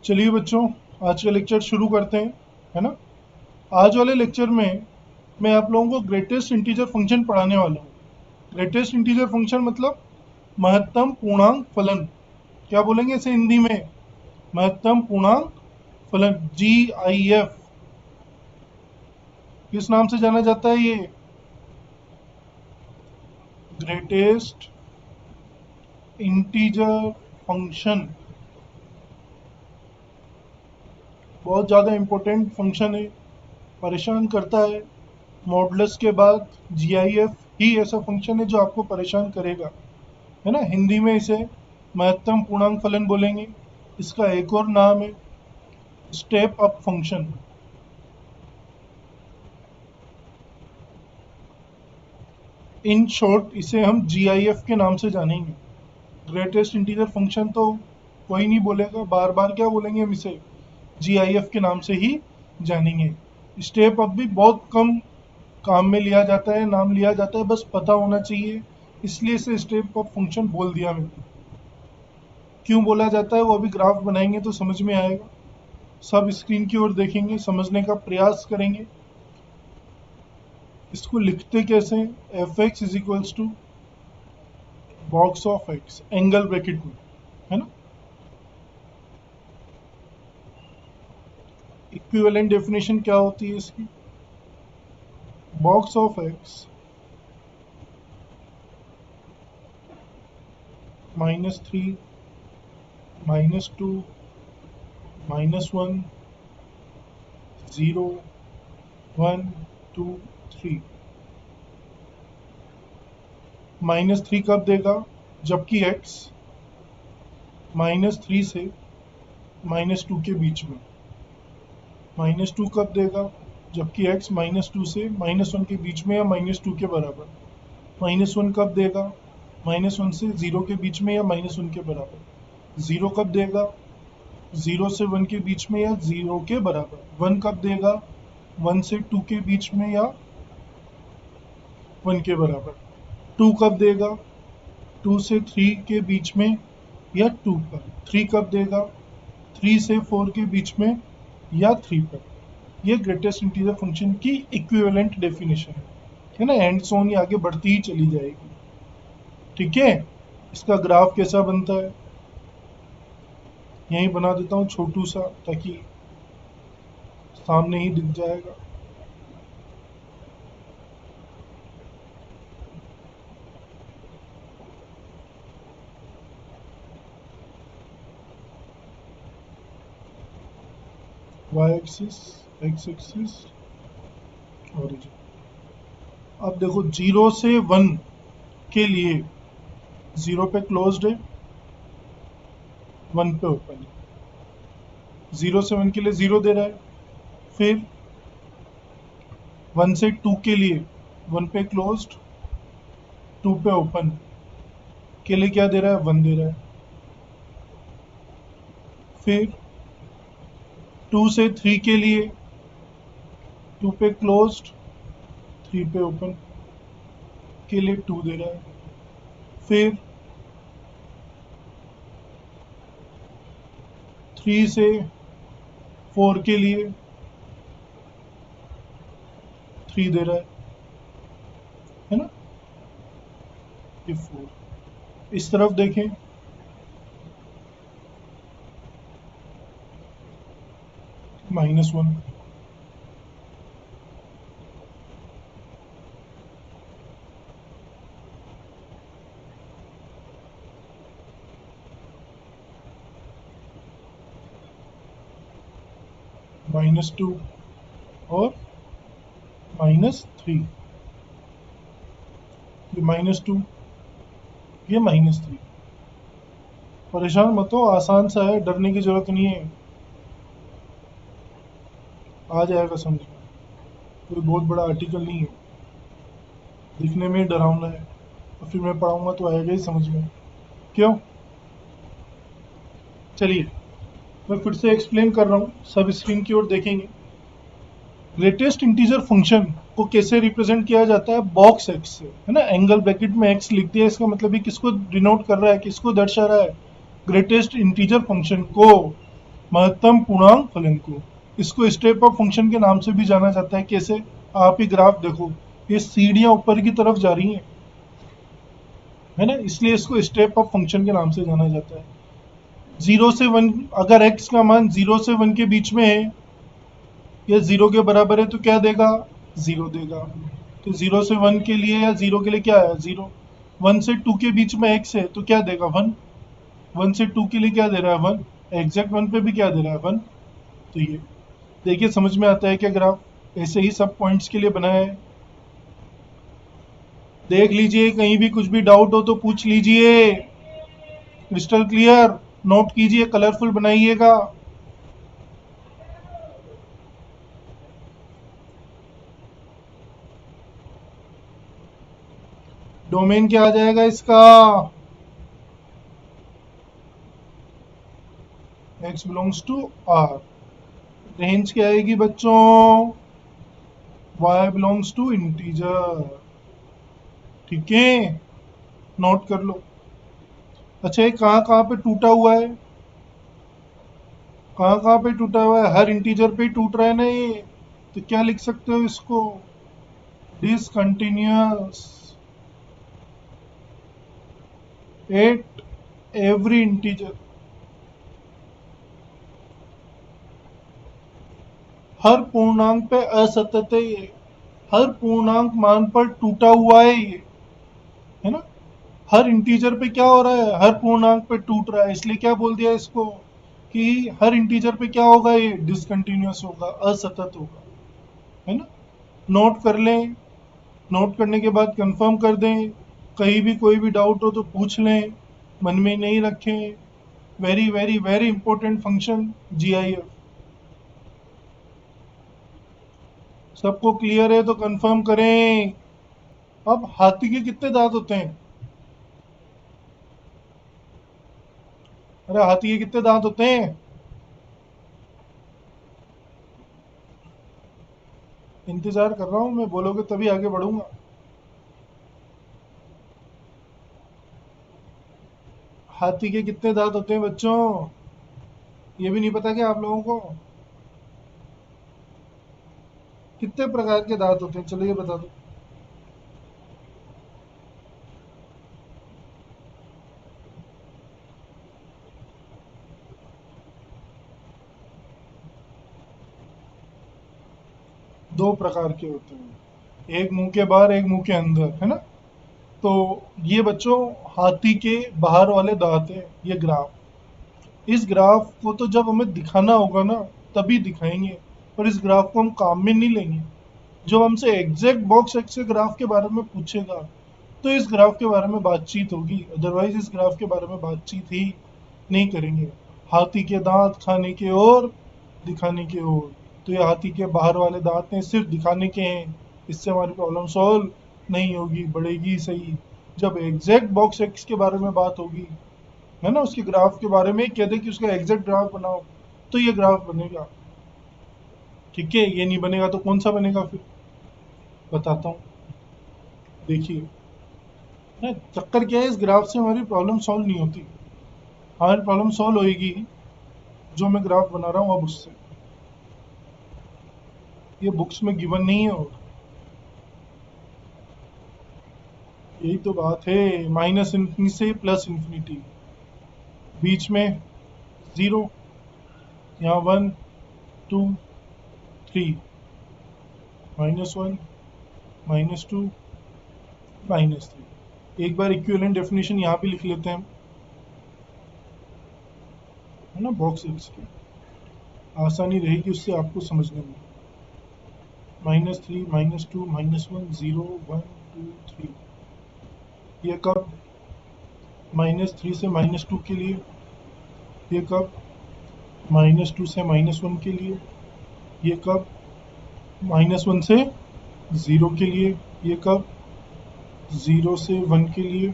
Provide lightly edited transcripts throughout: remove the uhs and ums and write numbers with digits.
चलिए बच्चों, आज का लेक्चर शुरू करते हैं, है ना। आज वाले लेक्चर में मैं आप लोगों को ग्रेटेस्ट इंटीजर फंक्शन पढ़ाने वाला हूँ। ग्रेटेस्ट इंटीजर फंक्शन मतलब महत्तम पूर्णांक फलन। क्या बोलेंगे इसे हिंदी में? महत्तम पूर्णांक फलन, GIF। किस नाम से जाना जाता है ये? Greatest integer function. बहुत ज़्यादा इम्पोर्टेंट फंक्शन है, परेशान करता है। मॉडुलस के बाद GIF ही ऐसा फंक्शन है जो आपको परेशान करेगा, है ना। हिंदी में इसे महत्तम पूर्णांक फलन बोलेंगे। इसका एक और नाम है step up function. In short इसे हम GIF के नाम से जानेंगे। ग्रेटेस्ट इंटीजर फंक्शन तो कोई नहीं बोलेगा, बार बार क्या बोलेंगे हम इसे? GIF के नाम से ही जानेंगे। स्टेप अप भी बहुत कम काम में लिया जाता है, नाम लिया जाता है, बस पता होना चाहिए, इसलिए इसे स्टेप अप फंक्शन बोल दिया मैंने। क्यों बोला जाता है वो अभी ग्राफ बनाएंगे तो समझ में आएगा। सब स्क्रीन की ओर देखेंगे, समझने का प्रयास करेंगे। इसको लिखते कैसे हैं? Fx is equals to box of x, angle bracket में, है ना। इक्विवेलेंट डेफिनेशन क्या होती है इसकी? Box of x -3 -2 -1 0 1 2 3। -3 कब देगा? जबकि x -3 से -2 के बीच में। -2 कब देगा? जबकि x -2 से -1 के बीच में या -2 के बराबर। -1 कब देगा? -1 से 0 के बीच में या -1 के बराबर। 0 कब देगा? 0 से 1 के बीच में या 0 के बराबर। 1 कब देगा? 1 से 2 के बीच में या 1 के बराबर। 2 कब देगा? 2 से 3 के बीच में या 2 पर। 3 कब देगा? 3 से 4 के बीच में या 3 पर। यह ग्रेटेस्ट इंटीजर फंक्शन की इक्विवेलेंट डेफिनेशन है ना। एंड सो ऑन ये आगे बढ़ती ही चली जाएगी, ठीक है। इसका ग्राफ कैसा बनता है? यहीं बना देता हूँ छोटू सा, ताकि सामने ही दिख जाएगा। Y axis, x axis, origin. अब देखो 0 से 1 के लिए 0 पे क्लोज्ड है, 1 पे ओपन है। 0 से 1 के लिए 0 दे रहा है। फिर 1 से 2 के लिए 1 पे क्लोज्ड, 2 पे ओपन के लिए क्या दे रहा है? 1 दे रहा है। फिर 2 से 3 के लिए 2 पे क्लोज्ड, 3 पे ओपन के लिए 2 दे रहा है। फिर 3 से 4 के लिए 3 दे रहा है ना। ये 4। इस तरफ देखें, -1। -2 और -3। ये -2, ये -3। परेशान मत हो, आसान सा है, डरने की जरूरत नहीं है, आ जाएगा समझ में। कोई बहुत बड़ा आर्टिकल नहीं है, दिखने में डरावना है, और फिर मैं पढ़ाऊंगा तो आएगा ही समझ में। क्यों? चलिए मैं फिर से एक्सप्लेन कर रहा हूँ, सब स्क्रीन की ओर देखेंगे। ग्रेटेस्ट इंटीजर फंक्शन को कैसे रिप्रेजेंट किया जाता है? बॉक्स एक्स से, है ना। एंगल ब्रैकेट में एक्स लिख दिया, इसका मतलब ये किसको डिनोट कर रहा है, किसको दर्शा रहा है? ग्रेटेस्ट इंटीजर फंक्शन को। महत्तम पूर्णांक फलन को। इसको स्टेप ऑफ फंक्शन के नाम से भी जाना जाता है। कैसे? आप ही ग्राफ देखो, ये सीढ़ियां ऊपर की तरफ जा रही हैं, है ना, इसलिए इसको स्टेप ऑफ फंक्शन के नाम से जाना जाता है। 0 से 1, अगर x का मान 0 से 1 के बीच में है या 0 के बराबर है तो क्या देगा? 0 देगा। तो 0 से 1 के लिए या 0 के लिए क्या है? 0। 1 से 2 के बीच में x है तो क्या देगा? 1। 1 से 2 के लिए क्या दे रहा है? 1। एग्जैक्ट 1 पे भी क्या दे रहा है? 1। तो ये देखिए, समझ में आता है क्या ग्राफ? ऐसे ही सब पॉइंट्स के लिए बना है। देख लीजिए, कहीं भी कुछ भी डाउट हो तो पूछ लीजिए। Crystal clear. नोट कीजिए, कलरफुल बनाइएगा। डोमेन क्या आ जाएगा इसका? x belongs to r। Range क्या आएगी बच्चों? y belongs to integer. ठीक है, नोट कर लो। अच्छा, ये कहाँ कहाँ पे टूटा हुआ है? कहाँ कहाँ पे टूटा हुआ है? हर इंटीजर पे ही टूट रहा है ना ये। तो क्या लिख सकते हो इसको? Discontinuous at every integer. हर पूर्णांक पे असतत है ये। हर पूर्णांक मान पर टूटा हुआ है ये, है ना। हर इंटीजर पे क्या हो रहा है? हर पूर्णांक पे टूट रहा है, इसलिए क्या बोल दिया इसको कि हर इंटीजर पे क्या होगा? ये डिसकंटिन्यूअस होगा, असतत होगा, है ना। नोट कर लें। नोट करने के बाद कंफर्म कर दें। कहीं भी कोई भी डाउट हो तो पूछ लें, मन में नहीं रखें। Very very very important function GIF. सबको क्लियर है तो कंफर्म करें। अब हाथी के कितने दांत होते हैं? अरे, हाथी के कितने दांत होते हैं? इंतजार कर रहा हूं मैं, बोलोगे तभी आगे बढ़ूंगा। हाथी के कितने दांत होते हैं बच्चों? ये भी नहीं पता क्या आप लोगों को? कितने प्रकार के दांत होते हैं, चलो ये बता दो। दो प्रकार के होते हैं, एक मुंह के बाहर, एक मुंह के अंदर, है ना। तो ये बच्चों हाथी के बाहर वाले दांत है, ये ग्राफ। इस ग्राफ को तो जब हमें दिखाना होगा ना, तभी दिखाएंगे, पर इस ग्राफ को हम काम में नहीं लेंगे। जो हमसे एग्जैक्ट बॉक्स एक्स के ग्राफ के बारे में पूछेगा तो इस ग्राफ के बारे में बातचीत होगी, अदरवाइज इस ग्राफ के बारे में बातचीत ही नहीं करेंगे। हाथी के दांत खाने के और दिखाने के और, तो ये हाथी के बाहर वाले दांत हैं, सिर्फ दिखाने के हैं। इससे हमारी प्रॉब्लम सॉल्व नहीं होगी, बढ़ेगी सही जब एग्जैक्ट बॉक्स एक्स के बारे में बात होगी, है ना। उसके ग्राफ के बारे में कह दे कि उसका एग्जैक्ट ग्राफ बनाओ तो ये ग्राफ बनेगा। ठीक है, ये नहीं बनेगा तो कौन सा बनेगा फिर? बताता हूँ, देखिए ना। चक्कर क्या है, इस ग्राफ से हमारी प्रॉब्लम सॉल्व नहीं होती। हमारी प्रॉब्लम सॉल्व होएगी जो मैं ग्राफ बना रहा हूँ अब उससे। ये बुक्स में गिवन नहीं है, और यही तो बात है। माइनस इन्फिनिटी से प्लस इन्फिनिटी, बीच में जीरो, यहाँ 1 2 3, -1 -2 -3। एक बार इक्विवेलेंट डेफिनेशन यहाँ भी लिख लेते हैं हम, है ना, बॉक्स एक्स की। आसानी रहेगी उससे आपको समझने में। -3 -2 -1 0 1 2 3। ये कब? -3 से -2 के लिए। ये कब? -2 से -1 के लिए। ये कब? -1 से 0 के लिए। ये कब? 0 से 1 के लिए।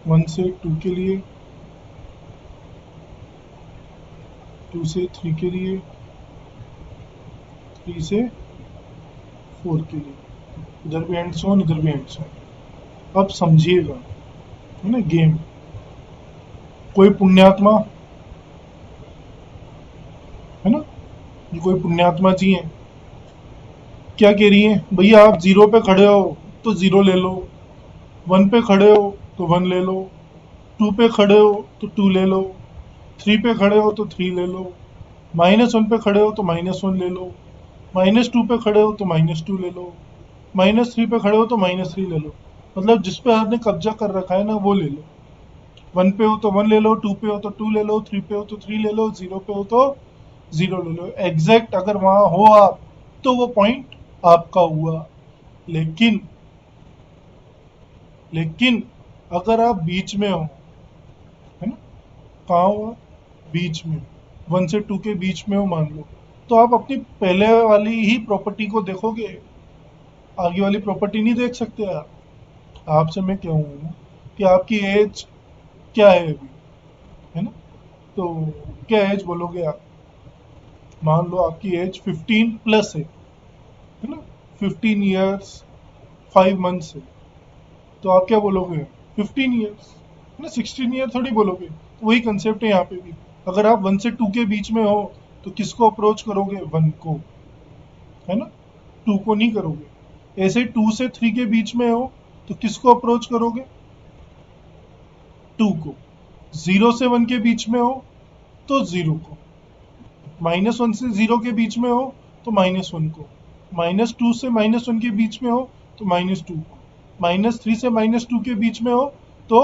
1 से 2 के लिए। 2 से 3 के लिए। 3 से 4 के लिए। इधर भी एंड ऑन, इधर भी एंड ऑन। अब समझिएगा, है ना गेम। कोई पुण्यात्मा ये कोई पुण्यात्मा जी हैं, क्या कह रही हैं भैया, आप 0 पे खड़े हो तो 0 ले लो, 1 पे खड़े हो तो 1 ले लो, 2 पे खड़े हो तो 2 ले लो, 3 पे खड़े हो तो 3 ले लो, -1 पे खड़े हो तो -1 ले लो, -2 पे खड़े हो तो -2 ले लो, -3 पे खड़े हो तो -3 ले लो। मतलब जिस पे आपने कब्जा कर रखा है ना वो ले लो। 1 पे हो तो 1 ले लो, 2 पे हो तो 2 ले लो, 3 पे हो तो 3 ले लो, 0 पे हो तो 0 ले लो। एग्जैक्ट अगर वहां हो आप तो वो पॉइंट आपका हुआ। लेकिन लेकिन अगर आप बीच में हो, है ना, कहाँ हो आप? बीच में, 1 से 2 के बीच में हो मान लो, तो आप अपनी पहले वाली ही प्रॉपर्टी को देखोगे, आगे वाली प्रॉपर्टी नहीं देख सकते आप। आपसे मैं कहूँ कि आपकी एज क्या है अभी, है ना, तो क्या एज बोलोगे आप? मान लो आपकी एज 15 प्लस है ना, 15 ईयर्स 5 मंथ्स है, तो आप क्या बोलोगे? 15 ईयर्स, है ना, 16 ईयर थोड़ी बोलोगे। तो वही कंसेप्ट है यहाँ पे भी। अगर आप 1 से 2 के बीच में हो तो किसको अप्रोच करोगे? 1 को, है ना, 2 को नहीं करोगे। ऐसे 2 से 3 के बीच में हो तो किसको अप्रोच करोगे? 2 को। 0 से 1 के बीच में हो तो 0 को। -1 से 0 के बीच में हो तो -1 को। -2 से -1 के बीच में हो तो -2 को। -3 से -2 के बीच में हो तो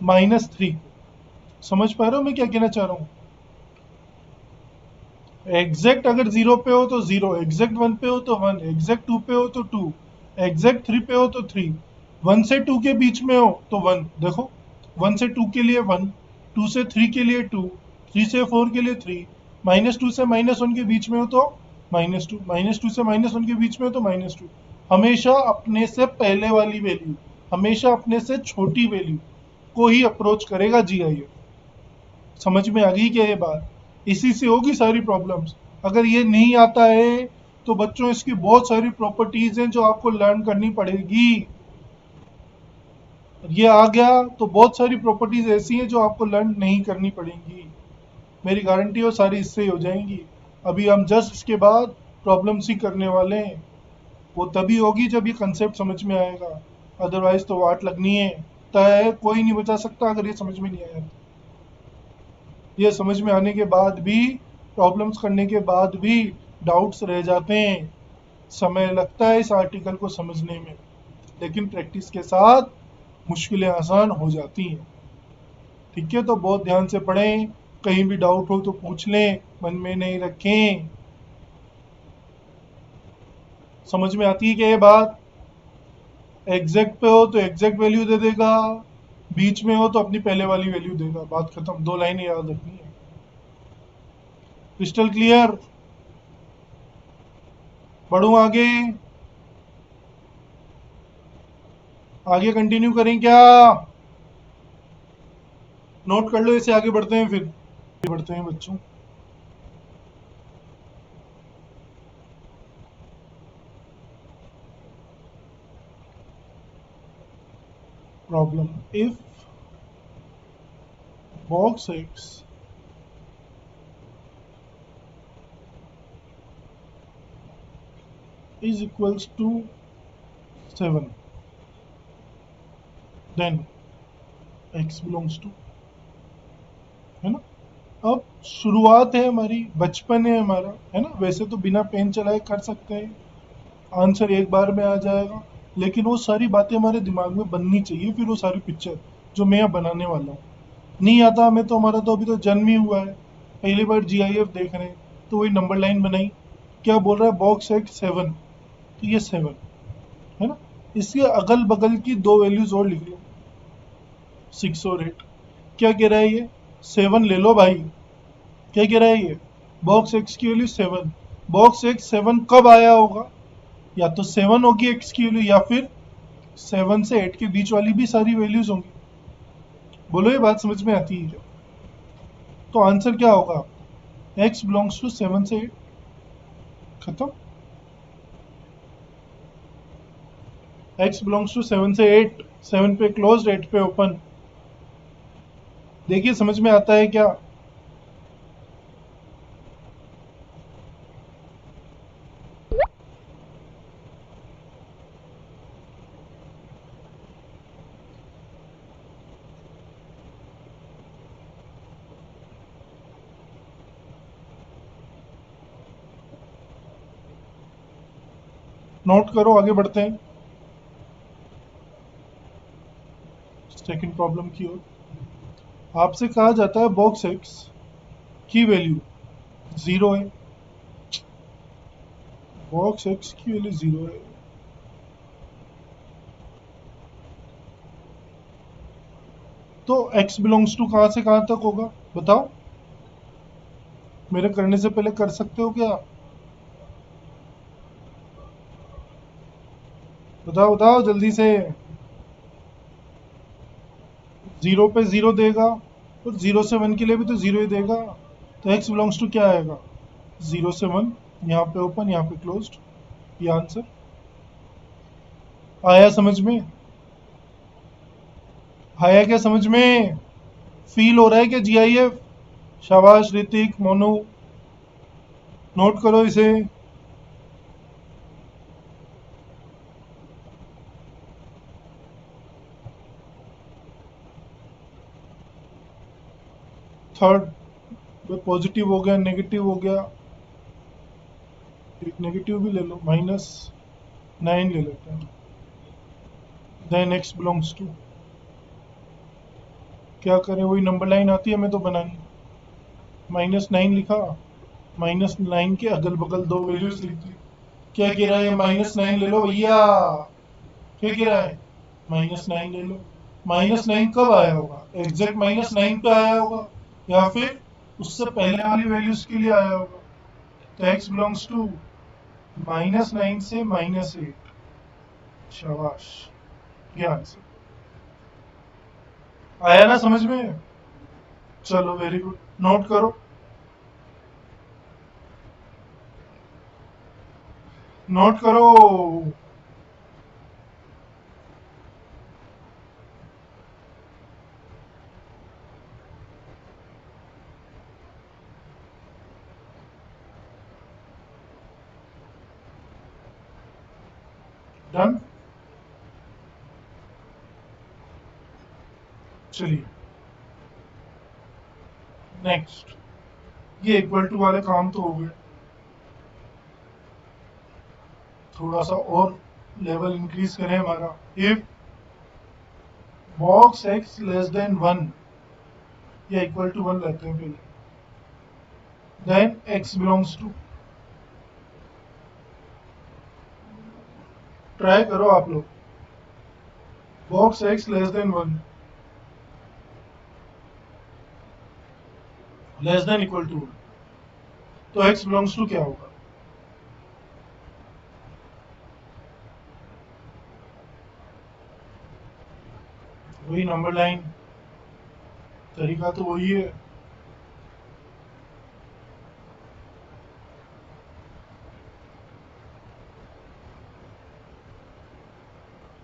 -3 को। समझ पा रहे हो मैं क्या कहना चाह रहा हूँ? एग्जैक्ट अगर 0 पे हो तो 0, एग्जैक्ट 1 पे हो तो 1, एग्जैक्ट 2 पे हो तो 2, एग्जैक्ट 3 पे हो तो 3, 1 से 2 के बीच में हो तो 1। देखो, 1 से 2 के लिए 1, 2 से 3 के लिए 2, 3 से 4 के लिए 3, -2 से -1 के बीच में हो तो -2, -2 से -1 के बीच में हो तो -2। हमेशा अपने से पहले वाली वैल्यू, हमेशा अपने से छोटी वैल्यू को ही अप्रोच करेगा जीआईएफ। समझ में आ गई क्या ये बात? इसी से होगी सारी प्रॉब्लम्स। अगर ये नहीं आता है तो बच्चों इसकी बहुत सारी प्रॉपर्टीज हैं जो आपको लर्न करनी पड़ेगी। ये आ गया तो बहुत सारी प्रॉपर्टीज ऐसी हैं जो आपको लर्न नहीं करनी पड़ेंगी। मेरी गारंटी है सारी इससे ही हो जाएंगी। अभी हम जस्ट इसके बाद प्रॉब्लम्स ही करने वाले हैं। वो तभी होगी जब ये कंसेप्ट समझ में आएगा, अदरवाइज तो वाट लगनी है तय। कोई नहीं बचा सकता अगर ये समझ में नहीं आया। ये समझ में आने के बाद भी, प्रॉब्लम्स करने के बाद भी डाउट्स रह जाते हैं। समय लगता है इस आर्टिकल को समझने में, लेकिन प्रैक्टिस के साथ मुश्किलें आसान हो जाती हैं। ठीक है, तो बहुत ध्यान से पढ़ें, कहीं भी डाउट हो तो पूछ लें, मन में नहीं रखें। समझ में आती है क्या ये बात? एग्जैक्ट पे हो तो एग्जैक्ट वैल्यू दे देगा, बीच में हो तो अपनी पहले वाली वैल्यू देगा। बात खत्म। 2 लाइनें याद रखनी है। Crystal clear? बढ़ूं आगे? आगे कंटिन्यू करें क्या? नोट कर लो इसे, आगे बढ़ते हैं फिर। बढ़ते हैं बच्चों। Problem, if box x is equals to 7, then x belongs to, है ना। अब शुरुआत है हमारी, बचपन है हमारा, है ना। वैसे तो बिना पेन चलाए कर सकते हैं, आंसर एक बार में आ जाएगा, लेकिन वो सारी बातें हमारे दिमाग में बननी चाहिए। फिर वो सारी पिक्चर जो मैं यहाँ बनाने वाला हूँ, नहीं आता हमें तो, हमारा तो अभी तो जन्म ही हुआ है, पहली बार जीआईएफ देख रहे हैं, तो वही नंबर लाइन बनाई। क्या बोल रहा है? बॉक्स एक्स 7, तो ये 7 है ना। इसके अगल बगल की 2 वैल्यूज और लिख लो, 6 और 8। क्या कह रहा है ये? 7 ले लो भाई। क्या कह रहा है ये? बॉक्स एक्स की वैल्यू 7। बॉक्स एक्स 7 कब आया होगा? या तो 7 होगी एक्स की वैल्यू, या फिर 7 से 8 के बीच वाली भी सारी वैल्यूज होंगी। बोलो, ये बात समझ में आती है क्या? तो आंसर क्या होगा? एक्स बिलोंग्स टू 7 से 8। खत्म। एक्स बिलोंग्स टू 7 से 8, 7 पे क्लोज, 8 पे ओपन। देखिए समझ में आता है क्या? नोट करो, आगे बढ़ते हैं सेकंड प्रॉब्लम की ओर। आपसे कहा जाता है बॉक्स एक्स की वैल्यू 0 है। बॉक्स एक्स की वैल्यू 0 है, तो x बिलोंग्स टू कहाँ से कहाँ तक होगा बताओ। मेरे करने से पहले कर सकते हो क्या? बताओ बताओ जल्दी से। 0 पे 0 देगा, और 0 से 1 के लिए भी तो 0 ही देगा। तो x बिलोंग्स टू क्या आएगा? 0 से 1, यहाँ पे ओपन यहाँ पे क्लोज्ड, ये आंसर आया समझ में? आया क्या समझ में? फील हो रहा है क्या GIF? शाबाश ऋतिक, मोनू, नोट करो इसे। थर्ड पॉजिटिव हो गया, नेगेटिव हो गया, एक नेगेटिव भी ले लो, -9 ले लेते हैं। देन x बिलोंग्स टू क्या करें, वही नंबर लाइन आती है हमें तो बनानी। -9 लिखा, -9 के अगल बगल दो वैल्यूज लिख दी। क्या कह रहा है? -9 ले लो भैया। क्या कह रहा है? -9 ले लो। -9 कब आया होगा? एग्जैक्ट -9 पे आया होगा, या फिर उससे पहले वाली वैल्यूज के लिए आया होगा। तो x बिलोंग्स टू -9 से -8। शाबाश, ये आंसर आया ना समझ में? चलो वेरी गुड, नोट करो, नोट करो। डन। चलिए नेक्स्ट, ये इक्वल टू वाले काम तो हो गए। थोड़ा सा और लेवल इंक्रीज करें हमारा। If box x less than 1 या इक्वल टू 1 लेते हैं पहले, then x belongs to, try करो आप लोग, box x less than 1, less than equal to 1, तो एक्स बिलोंग्स टू क्या होगा? वही नंबर लाइन, तरीका तो वही है।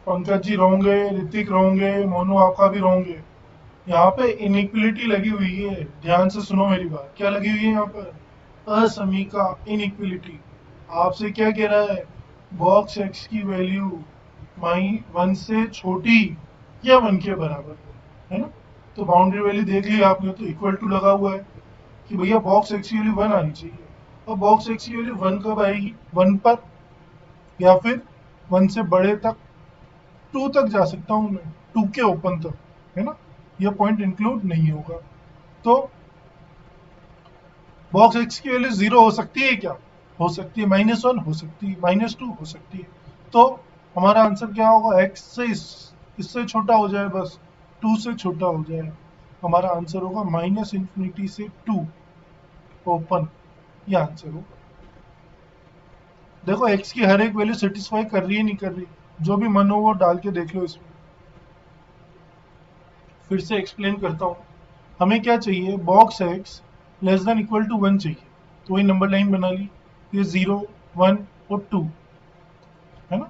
पंकज जी रहोगे, ऋतिक रहोगे, मोनू आपका भी रहोगे। यहाँ पे इनइक्वलिटी लगी हुई है, ध्यान से सुनो मेरी बात। क्या लगी हुई है यहाँ पर? असमीका, इनइक्वलिटी। आपसे क्या कह रहा है? बॉक्स एक्स की वैल्यू 1 से छोटी या 1 के बराबर है ना? तो बाउंड्री वैल्यू देख ली आपने, तो इक्वल टू लगा हुआ है कि भैया बॉक्स एक्स की वैल्यू 1 आनी चाहिए। और बॉक्स एक्स की वैल्यू 1 कब आएगी? 1 पर, या फिर 1 से बड़े तक, 2 तक जा सकता हूँ मैं, 2 के ओपन तक, है ना? यह पॉइंट इंक्लूड नहीं होगा। तो बॉक्स एक्स की वैल्यू 0 हो सकती है क्या? हो सकती है। -1 हो सकती है, -2 हो सकती है। तो हमारा आंसर क्या होगा? एक्स से इससे छोटा हो जाए, बस 2 से छोटा हो जाए, हमारा आंसर होगा -∞ से 2 ओपन, ये आंसर होगा। देखो एक्स की हर एक वैल्यू सेटिस्फाई कर रही है नहीं कर रही, जो भी मन हो वो डाल के देख लो इसमें। फिर से एक्सप्लेन करता हूँ। हमें क्या चाहिए? Box x less than equal to 1 चाहिए, तो वही नंबर लाइन बना ली। ये 0, 1 और 2 है ना?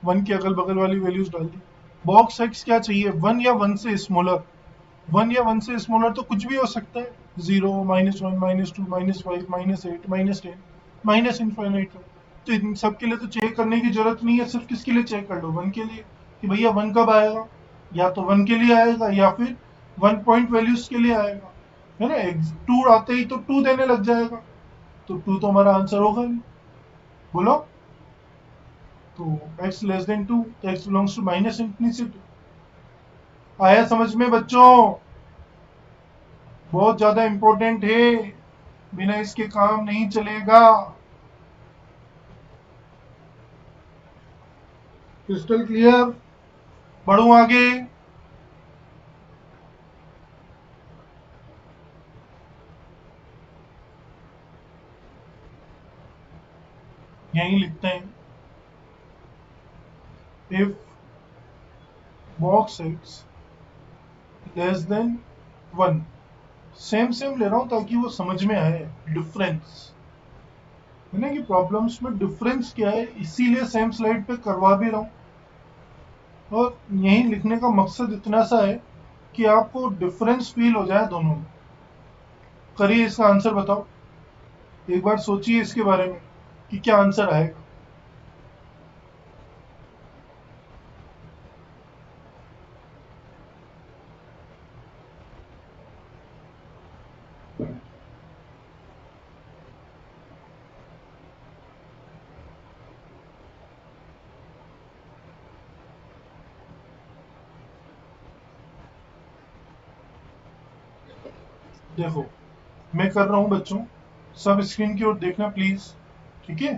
1 के अगल बगल वाली वैल्यूज डाल दी। बॉक्स एक्स क्या चाहिए? 1 या 1 से स्मॉलर। 1 या 1 से स्मॉलर तो कुछ भी हो सकता है, 0, -1, -2, -5, -8, -10, माइनस इन्फाइनाइट। तो इन सब के लिए तो चेक करने की जरूरत नहीं है, सिर्फ किसके लिए चेक कर लो? 1 के लिए, कि भैया 1 कब आएगा? या तो 1 के लिए आएगा, या फिर 1 पॉइंट वैल्यूज के लिए आएगा, है ना? 2 आते ही तो 2 देने लग जाएगा, तो 2 तो हमारा आंसर होगा ही। बोलो। तो x less than 2, x belongs to minus infinity. आया समझ में बच्चों? बहुत ज्यादा इंपॉर्टेंट है, बिना इसके काम नहीं चलेगा। Crystal clear? बढ़ू आगे? यहीं लिखते हैं, if box x less than 1। Same same ले रहा हूं ताकि वो समझ में आए डिफरेंस, है ना, कि प्रॉब्लम्स में डिफरेंस क्या है, इसीलिए सेम स्लाइड पे करवा भी रहा हूं। और यही लिखने का मकसद इतना सा है कि आपको डिफरेंस फील हो जाए दोनों में। करिए, इसका आंसर बताओ, एक बार सोचिए इसके बारे में कि क्या आंसर आएगा। देखो, मैं कर रहा हूं बच्चों, सब स्क्रीन की ओर देखना प्लीज, ठीक है।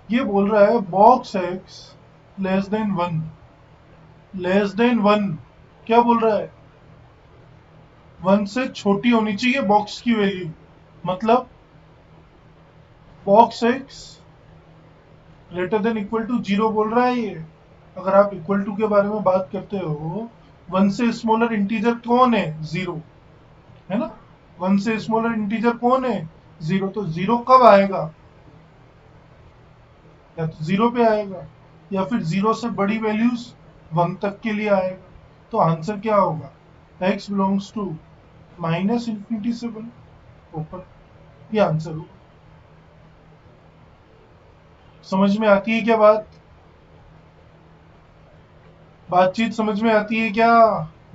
ये बोल रहा है box x less than 1, less than 1। क्या बोल रहा है? 1 से छोटी होनी चाहिए बॉक्स की वैल्यू। मतलब box x greater than equal to 0 बोल रहा है ये। अगर आप इक्वल टू के बारे में बात करते हो, 1 से स्मॉलर इंटीजर कौन है? 0, है ना। 1 से स्मॉलर इंटीजर कौन है? 0। तो 0 कब आएगा? या तो 0 पे आएगा, या फिर 0 से बड़ी वैल्यूज 1 तक के लिए आएगा। तो आंसर क्या होगा? x belongs to minus infinity से 1 ओपन। ये आंसर होगा। समझ में आती है क्या बात? बातचीत समझ में आती है क्या?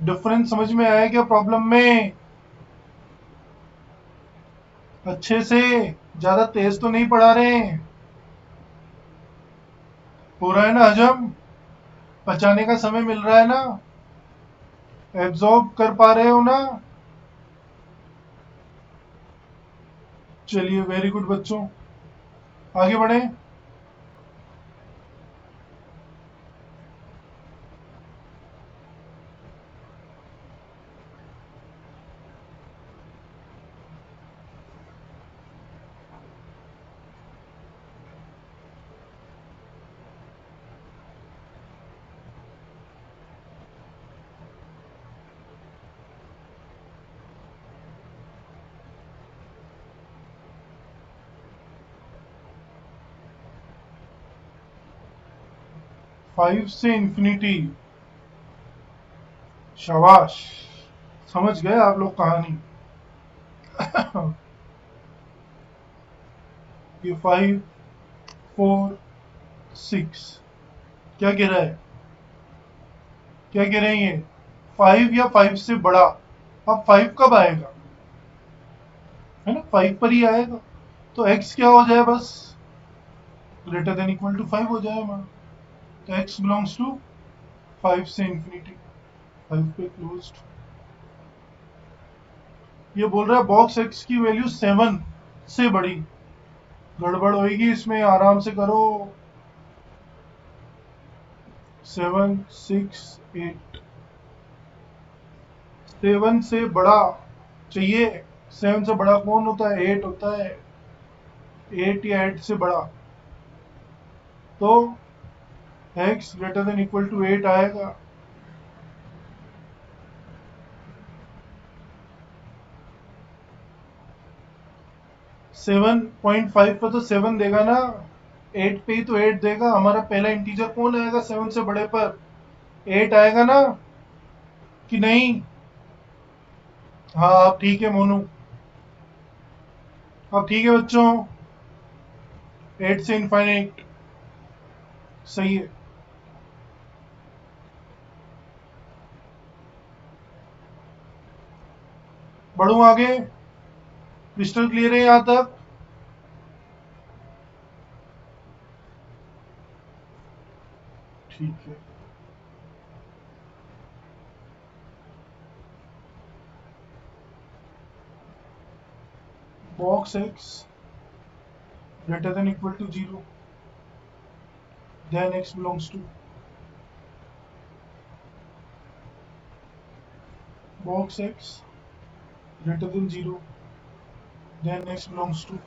डिफरेंस समझ में आया क्या प्रॉब्लम में? अच्छे से, ज्यादा तेज तो नहीं पढ़ा रहे हैं? हो रहा है ना हजम? पचाने का समय मिल रहा है ना? एब्जॉर्ब कर पा रहे हो ना? चलिए, वेरी गुड बच्चों, आगे बढ़े। 5 से इंफिनिटी। शाबाश, समझ गए आप लोग कहानी। ये 5, 4, 6 क्या कह रहा है? क्या कह रहे हैं ये? 5 या 5 से बड़ा। अब 5 कब आएगा? है ना, 5 पर ही आएगा। तो x क्या हो जाए बस? ग्रेटर देन इक्वल टू 5 हो जाए हमारा। तो x बिलोंग्स टू 5 से इंफिनिटी, 5 पे क्लोज्ड। ये बोल रहा है बॉक्स x की वैल्यू 7 से बड़ी। गड़बड़ होगी इसमें, आराम से करो। 7, 6, 8। 7 से बड़ा चाहिए। 7 से बड़ा कौन होता है? 8 होता है। 8 या 8 से बड़ा। तो x greater than equal to 8 आएगा। 7.5 पे तो 7 देगा ना, 8 पे ही तो 8 देगा। हमारा पहला इंटीजर कौन आएगा 7 से बड़े पर? 8 आएगा ना, कि नहीं? हाँ, अब ठीक है मोनू, अब ठीक है बच्चों। 8 से इनफाइनाइट, सही है। बढ़ू आगे? क्रिस्टल क्लियर है यहाँ तक? ठीक है। Box x greater than equal to 0, then x belongs to box x greater than 0, then x belongs to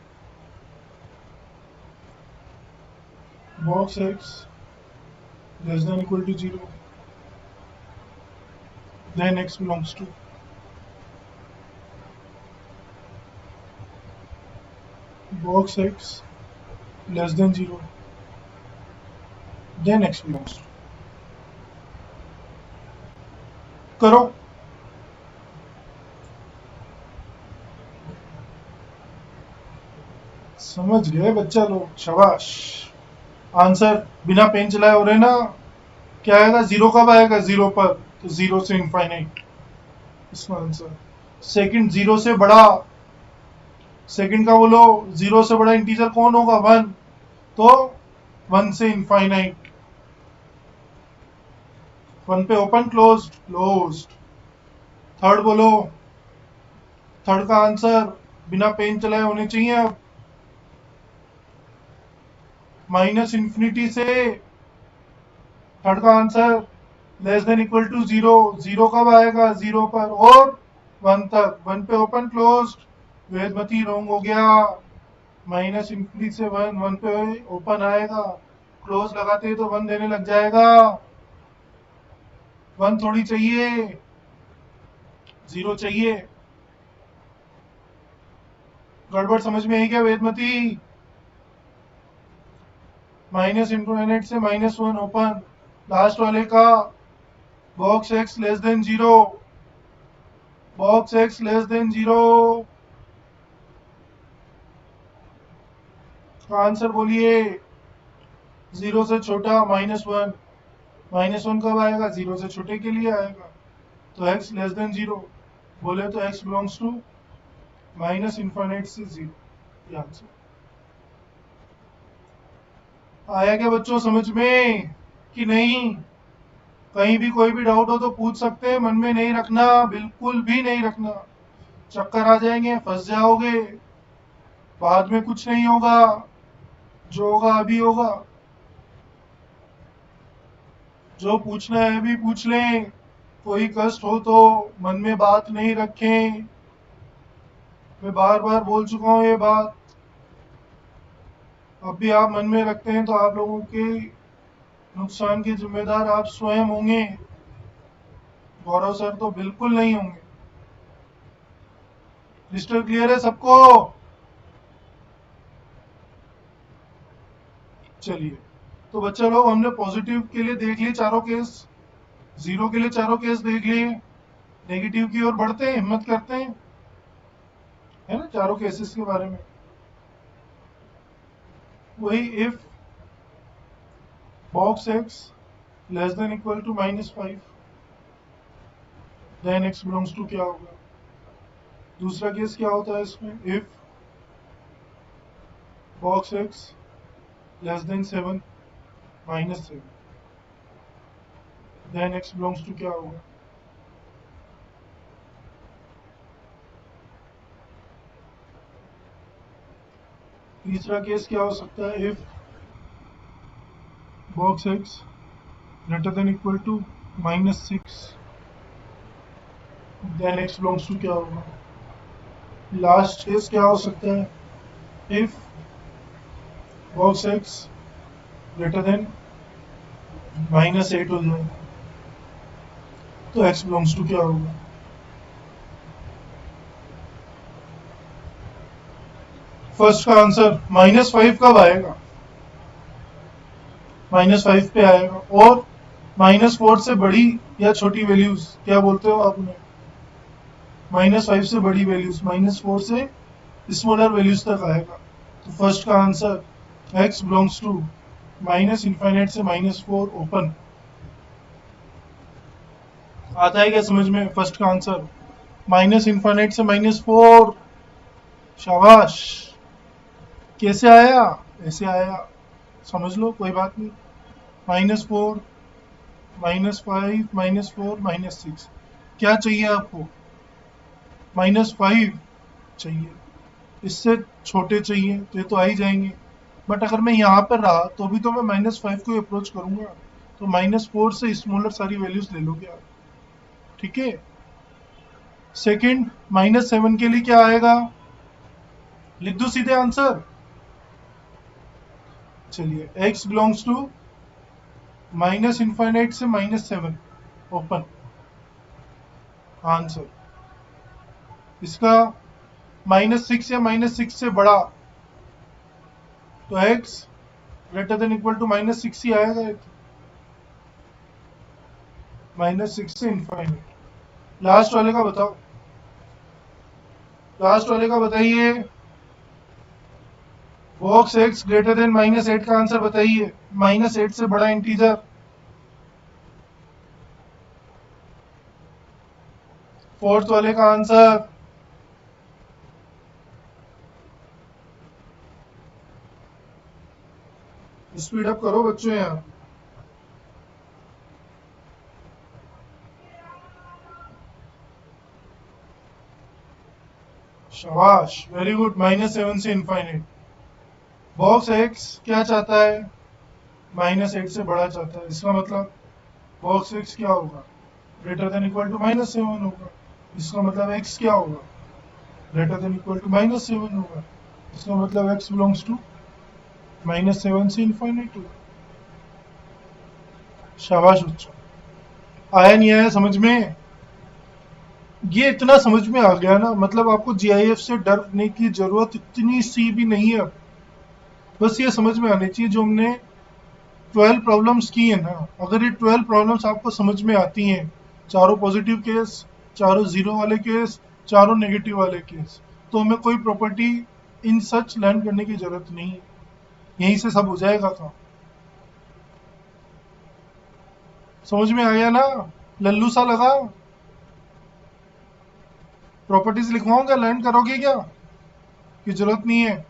box x less than equal to 0, then x belongs to box x less than 0, then x belongs to। करो। समझ गए बच्चा लोग, शाबाश। Answer बिना pen चलाए हो रहे ना। क्या आएगा, जीरो कब आएगा, जीरो पर, तो जीरो से इनफाइनाइट इसका आंसर। सेकंड जीरो से बड़ा, सेकंड का बोलो, जीरो से बड़ा इंटीजर कौन होगा, वन, तो वन से इनफाइनाइट। वन पे ओपन क्लोज क्लोज। थर्ड बोलो, थर्ड का आंसर बिना पेन चलाए होने चाहिए। अब माइनस इंफिनिटी से, थर्ड का answer less than equal to zero, zero कब आएगा, जीरो पर और वन तक, वन पे ओपन क्लोज। वेदमती रोंग हो गया। माइनस इंफिनिटी से वन, वन पे ओपन आएगा, क्लोज लगाते ही तो वन देने लग जाएगा। वन थोड़ी चाहिए, जीरो चाहिए। गड़बड़ समझ में आई क्या वेदमती? माइनस इंफिनिट से माइनस वन ओपन, लास्ट वाले का box x less than zero, box x less than zero का आंसर बोलिए। जीरो से छोटा माइनस वन, माइनस वन कब आएगा, जीरो से छोटे के लिए आएगा, तो एक्स लेस देन जीरो। बोले तो x belongs to minus infinite से जीरो, ये आंसर। आया क्या बच्चों समझ में कि नहीं? कहीं भी कोई भी डाउट हो तो पूछ सकते हैं, मन में नहीं रखना, बिल्कुल भी नहीं रखना। चक्कर आ जाएंगे, फंस जाओगे, बाद में कुछ नहीं होगा, जो होगा अभी होगा। जो पूछना है अभी पूछ लें, कोई कष्ट हो तो मन में बात नहीं रखें। मैं बार बार बोल चुका हूँ ये बात, अब भी आप मन में रखते हैं तो आप लोगों के नुकसान के जिम्मेदार आप स्वयं होंगे, गौरव सर तो बिल्कुल नहीं होंगे। क्रिस्टल क्लियर है सबको? चलिए, तो बच्चा लोग हमने पॉजिटिव के लिए देख लिए चारों केस, जीरो के लिए चारों केस देख लिए, नेगेटिव की ओर बढ़ते हैं, हिम्मत करते हैं, है ना, चारों केसेस के बारे में। वही if box x less than equal to -5, then x belongs to क्या होगा। दूसरा केस क्या होता है इसमें, if box x less than 7, -7, then x belongs to क्या होगा। तीसरा केस क्या हो सकता है, if box x greater than equal to -6, then x belongs to क्या होगा। लास्ट केस क्या हो सकता है, if box x greater than -8 हो जाए, तो एक्स बिलोंग्स टू क्या होगा। फर्स्ट का आंसर -5 कब आएगा, -5 पे आएगा, और -4 से बड़ी या छोटी वैल्यूज क्या बोलते हो आपने, -5 से बड़ी वैल्यूज, -4 से स्मॉलर वैल्यूज तक आएगा। तो फर्स्ट का answer x belongs to minus infinite से -4 ओपन। आता है क्या समझ में, फर्स्ट का आंसर माइनस इनफाइनाइट से -4। शाबाश। कैसे आया, ऐसे आया, समझ लो, कोई बात नहीं। -4 -5, -4, -6। क्या चाहिए आपको? -5 चाहिए। इससे छोटे चाहिए तो ये तो आ ही जाएंगे। बट अगर मैं यहाँ पर रहा तो भी तो मैं -5 को अप्रोच करूंगा। तो -4 से स्मॉलर सारी वैल्यूज ले लोगे आप। ठीक है। सेकंड, -7 के लिए क्या आएगा? लिख दो सीधे आंसर। चलिए, x बिलोंग्स टू -∞ से -7 ओपन आंसर। इसका -6 या -6 से बड़ा, तो x greater than equal to -6 ही आएगा। -6 से इनफाइनाइट। लास्ट वाले का बताओ। लास्ट वाले का बताइए। बॉक्स x ग्रेटर देन -8 का आंसर बताइए। -8 से बड़ा इंटीजर। फोर्थ वाले का आंसर। स्पीड अप करो बच्चों यहाँ। शाबाश, वेरी गुड। -7 से इनफाइनाइट। बॉक्स एक्स क्या चाहता है? -8 से बड़ा चाहता है। इसका मतलब बॉक्स एक्स क्या होगा? ग्रेटर देन इक्वल टू -7 होगा। इसका मतलब एक्स क्या होगा? ग्रेटर देन इक्वल टू -7 होगा। इसका मतलब एक्स बिलोंग्स टू -7 से इनफाइनाइट होगा। शाबाश बच्चों। आया नहीं आया समझ में? ये इतना समझ में आ गया ना, मतलब आपको जीआईएफ से डरने की जरूरत इतनी सी भी नहीं है अब। बस ये समझ में आनी चाहिए जो हमने 12 प्रॉब्लम्स की है ना, अगर ये 12 प्रॉब्लम्स आपको समझ में आती हैं, चारों पॉजिटिव केस, चारों जीरो वाले केस, चारों नेगेटिव वाले केस, तो हमें कोई प्रॉपर्टी इन सच लर्न करने की जरूरत नहीं है। यहीं से सब हो जाएगा काम। समझ में आ गया ना? लल्लू सा लगा? प्रॉपर्टीज लिखवाऊंगा, लर्न करोगे क्या कि जरूरत नहीं है?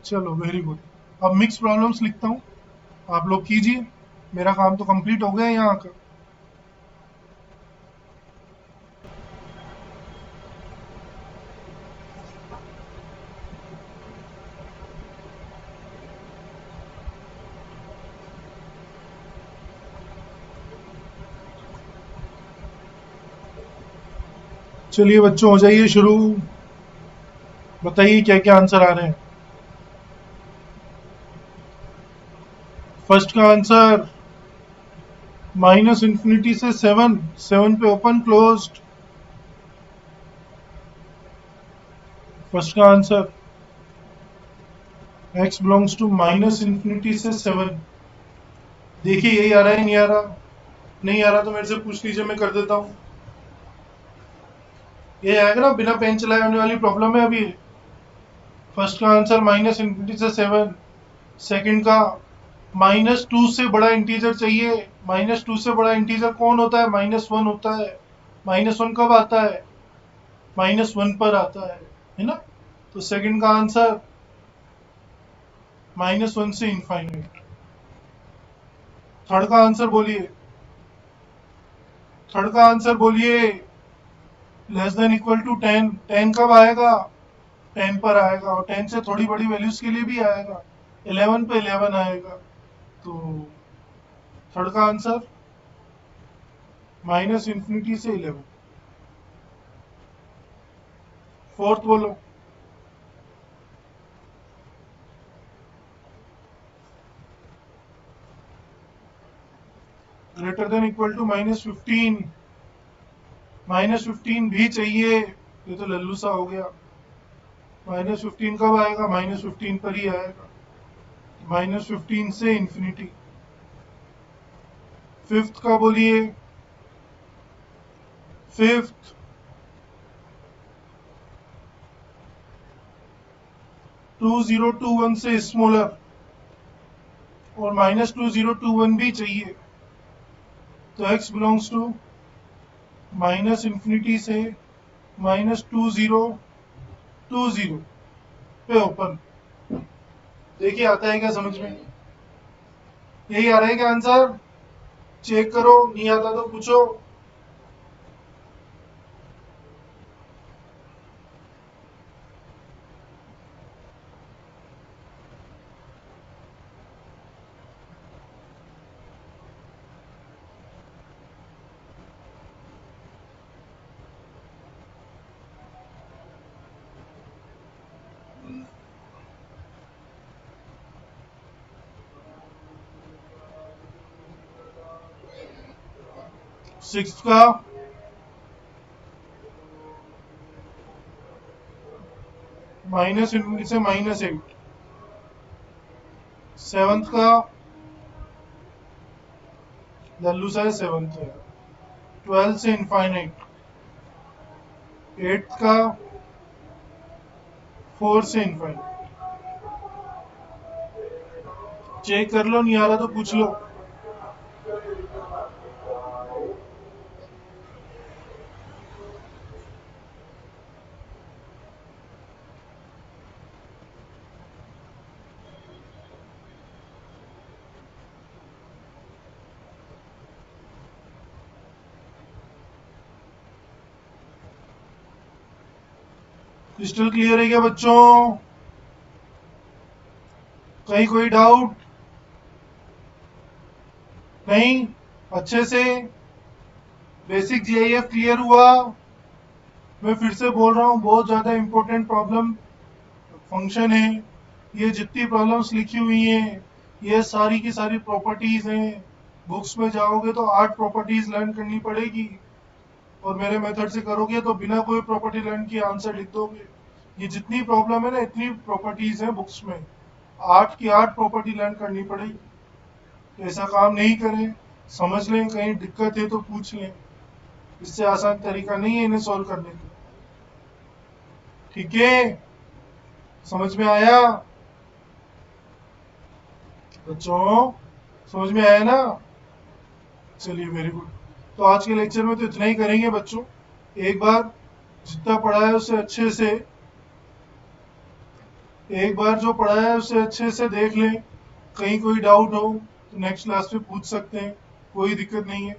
चलो, वेरी गुड। अब मिक्स प्रॉब्लम्स लिखता हूँ, आप लोग कीजिए। मेरा काम तो कंप्लीट हो गया यहाँ का। चलिए बच्चों, हो जाइए शुरू। बताइए क्या क्या आंसर आ रहे हैं। फर्स्ट का आंसर -∞ से 7, 7 पे ओपन क्लोज्ड। फर्स्ट का आंसर x बिलोंग्स टू -∞ से 7। देखिए यही आ रहा है, नहीं आ रहा? नहीं आ रहा तो मेरे से पूछ लीजिए, मैं कर देता हूँ। ये आएगा ना, बिना पेन चलाए होने वाली प्रॉब्लम है अभी। फर्स्ट का आंसर -∞ से 7। सेकंड का -2 से बड़ा इंटीजर चाहिए। -2 से बड़ा इंटीजर कौन होता है? -1 होता है। -1 कब आता है? -1 पर आता है ना? तो सेकंड का आंसर -1 से इनफाइनाइट। थर्ड का आंसर बोलिए। थर्ड का आंसर बोलिए। Less than equal to 10। 10 कब आएगा? 10 पर आएगा, और 10 से थोड़ी बड़ी वैल्यूज के लिए भी आएगा। 11 पे 11 आएगा। तो थर्ड का आंसर -∞ से 11। फोर्थ बोलो। Greater than equal to -15। -15 भी चाहिए। ये तो लल्लू सा हो गया। -15 कब आएगा? -15 पर ही आएगा। -15 से इंफिनिटी। फिफ्थ का बोलिए। फिफ्थ 2021 से स्मॉलर, और -2021 भी चाहिए। तो x बिलोंग्स टू -∞ से -2020 पे ओपन। देखिए आता है क्या समझ में? यही आ रहा है क्या आंसर? चेक करो, नहीं आता तो पूछो। 6 का माइनस इनमें से -8, 7th का लल्लू सा 7th है, 12 से इनफाइनाइट, 8th का 4 से इनफाइनाइट। चेक कर लो, नहीं आ रहा तो पूछ लो। क्रिस्टल क्लियर है क्या बच्चों? कहीं कोई डाउट? नहीं? अच्छे से बेसिक जीआईएफ क्लियर हुआ? मैं फिर से बोल रहा हूँ, बहुत ज़्यादा इंपॉर्टेंट प्रॉब्लम फंक्शन है। ये जितनी प्रॉब्लम्स लिखी हुई हैं, ये सारी की सारी प्रॉपर्टीज हैं। बुक्स में जाओगे तो 8 प्रॉपर्टीज लर्न करनी पड़ेगी, और मेरे मेथड से करोगे तो बिना कोई प्रॉपर्टी लर्न किए आंसर लिख दोगे। ये जितनी प्रॉब्लम है ना, इतनी प्रॉपर्टीज है बुक्स में, 8 की 8 प्रॉपर्टी लर्न करनी पड़ेगी। ऐसा काम नहीं करें, समझ लें, कहीं दिक्कत है तो पूछ लें। इससे आसान तरीका नहीं है इन्हें सॉल्व करने का। ठीक है? समझ में आया बच्चों? समझ में आया ना? चलिए, वेरी गुड। तो आज के लेक्चर में तो इतना ही करेंगे बच्चों। एक बार जितना पढ़ा है उसे अच्छे से, एक बार जो पढ़ा है उसे अच्छे से देख लें। कहीं कोई डाउट हो तो नेक्स्ट क्लास में पूछ सकते हैं, कोई दिक्कत नहीं है।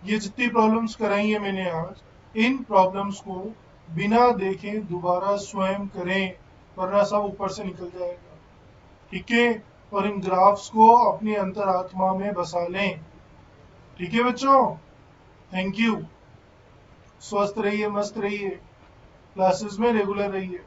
ये जितनी प्रॉब्लम्स कराई है मैंने आज, इन प्रॉब्लम्स को बिना देखे दोबारा स्वयं करें, वरना सब ऊपर से निकल जाएगा। ठीक है? और इन ग्राफ्स को अपनी अंतरात्मा में बसा लें। ठीक है बच्चों? Thank you. स्वस्थ रहिए, मस्त रहिए, क्लासेस में रेगुलर रहिए।